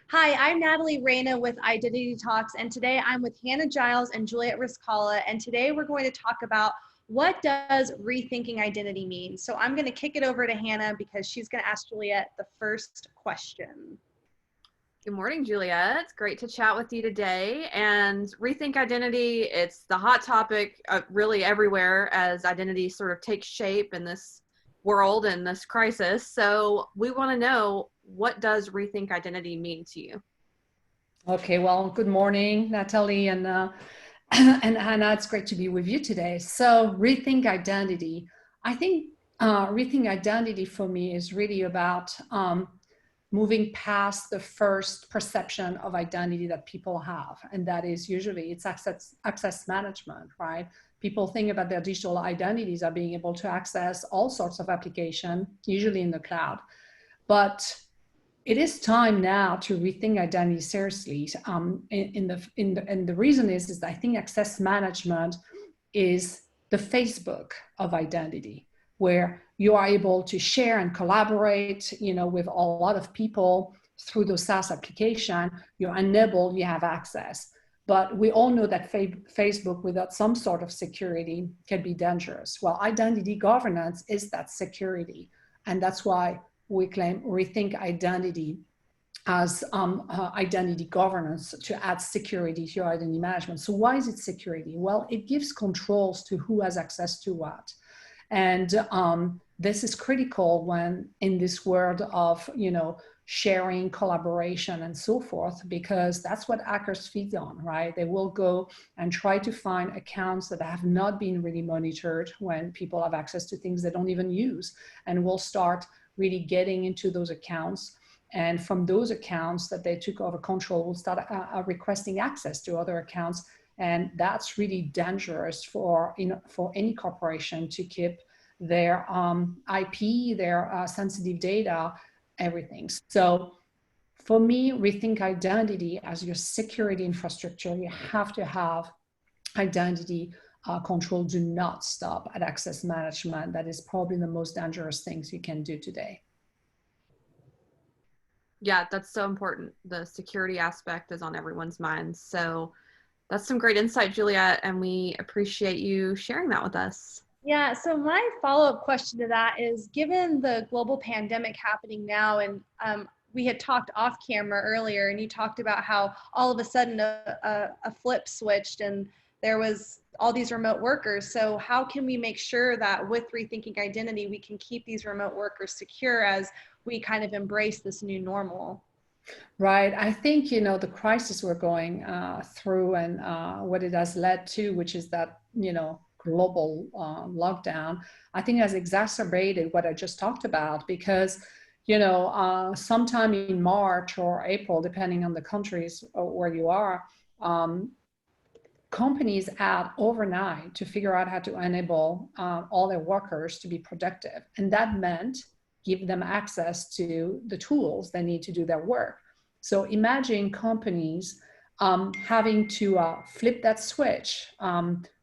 Hi, I'm Natalie Reyna with Identity Talks, and today I'm with Hannah Giles and Juliette Rizkallah, and today we're going to talk about what does rethinking identity mean. So I'm going to kick it over to Hannah because she's going to ask Juliette the first question. Good morning, Juliette. It's great to chat with you today. And rethink identity, it's the hot topic really everywhere as identity sort of takes shape in this world and this crisis. So we want to know, what does rethink identity mean to you? Okay, well, good morning, Natalie and Hannah. It's great to be with you today. So rethink identity. I think rethink identity for me is really about moving past the first perception of identity that people have. And that is usually it's access management, right? People think about their digital identities as being able to access all sorts of applications, usually in the cloud. But it is time now to rethink identity seriously. And the reason is I think access management is the Facebook of identity, where you are able to share and collaborate, with a lot of people through those SaaS application. You're enabled, you have access. But we all know that Facebook without some sort of security can be dangerous. Well, identity governance is that security. And that's why we claim rethink identity as identity governance to add security to your identity management. So why is it security? Well, it gives controls to who has access to what. And this is critical when in this world of, sharing, collaboration, and so forth, because that's what hackers feed on, right? They will go and try to find accounts that have not been really monitored when people have access to things they don't even use, and will start really getting into those accounts. And from those accounts that they took over control, will start requesting access to other accounts. And that's really dangerous for any corporation to keep their IP, their sensitive data, everything. So for me, rethink identity as your security infrastructure. You have to have identity control. Do not stop at access management. That is probably the most dangerous things you can do today. Yeah, that's so important. The security aspect is on everyone's minds. So that's some great insight, Juliette, and we appreciate you sharing that with us. Yeah, so my follow-up question to that is, given the global pandemic happening now, and we had talked off camera earlier, and you talked about how all of a sudden a flip switched and there was all these remote workers. So how can we make sure that with rethinking identity, we can keep these remote workers secure as we kind of embrace this new normal? Right. I think, the crisis we're going through and what it has led to, which is that, global lockdown, I think has exacerbated what I just talked about, because, sometime in March or April, depending on the countries where you are, companies had overnight to figure out how to enable all their workers to be productive. And that meant give them access to the tools they need to do their work. So imagine companies having to flip that switch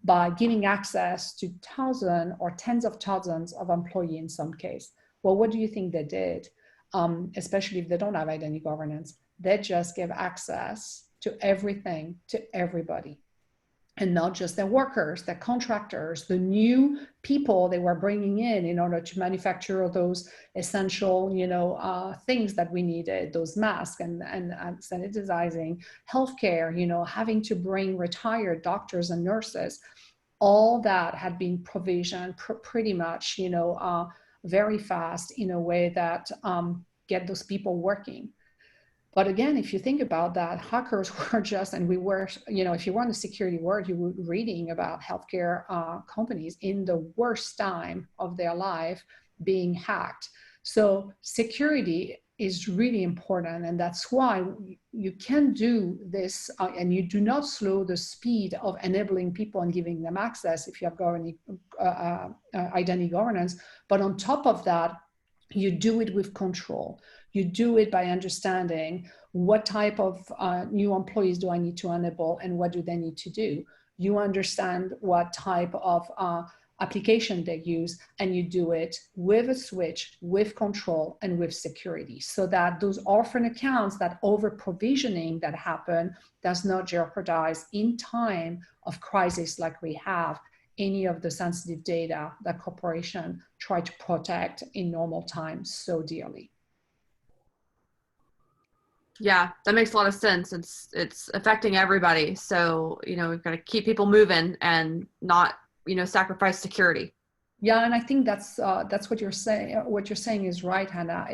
by giving access to thousands or tens of thousands of employees in some case. Well, what do you think they did? Especially if they don't have identity governance, they just gave access to everything to everybody. And not just their workers, their contractors, the new people they were bringing in order to manufacture those essential, things that we needed, those masks and sanitizing, healthcare, having to bring retired doctors and nurses. All that had been provisioned pretty much, very fast in a way that get those people working. But again, if you think about that, hackers were just, and we were, if you were in the security world, you were reading about healthcare companies in the worst time of their life being hacked. So security is really important. And that's why you can do this and you do not slow the speed of enabling people and giving them access if you have identity governance. But on top of that, you do it with control. You do it by understanding what type of new employees do I need to enable and what do they need to do. You understand what type of application they use, and you do it with a switch, with control, and with security, so that those orphan accounts, that over provisioning that happen, does not jeopardize in time of crisis like we have any of the sensitive data that corporations try to protect in normal times so dearly. Yeah, that makes a lot of sense. It's affecting everybody. So, you know, we've got to keep people moving and not, you know, sacrifice security. Yeah, and I think that's what you're saying. What you're saying is right, Hannah.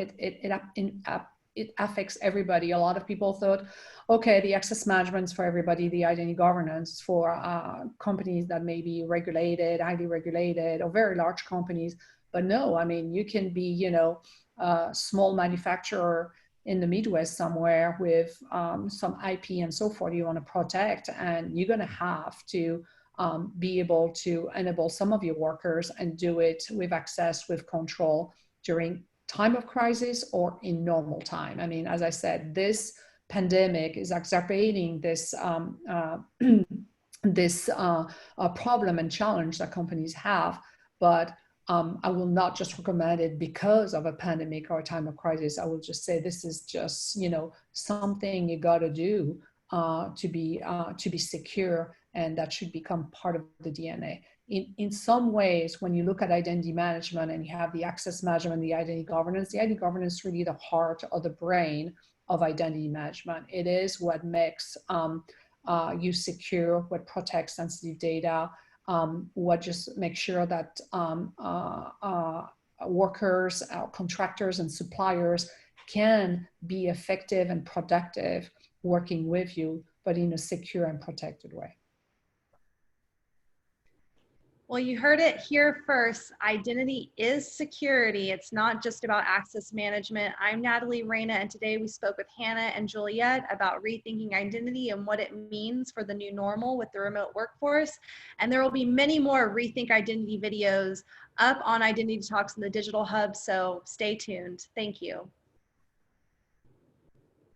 It affects everybody. A lot of people thought, okay, the access management's for everybody, the identity governance for companies that may be regulated, highly regulated, or very large companies. But no, I mean, you can be, you know, a small manufacturer in the Midwest somewhere with some IP and so forth you want to protect, and you're going to have to be able to enable some of your workers and do it with access, with control during time of crisis or in normal time. I mean, as I said, this pandemic is exacerbating this problem and challenge that companies have, but I will not just recommend it because of a pandemic or a time of crisis. I will just say this is just, you know, something you got to do to be secure, and that should become part of the DNA. In some ways, when you look at identity management and you have the access management, the identity governance is really the heart or the brain of identity management. It is what makes you secure, what protects sensitive data, what just makes sure that workers, contractors, and suppliers can be effective and productive working with you, but in a secure and protected way. Well, you heard it here first. Identity is security. It's not just about access management. I'm Natalie Reyna, and today we spoke with Hannah and Juliette about rethinking identity and what it means for the new normal with the remote workforce. And there will be many more Rethink Identity videos up on Identity Talks in the Digital Hub, so stay tuned. Thank you.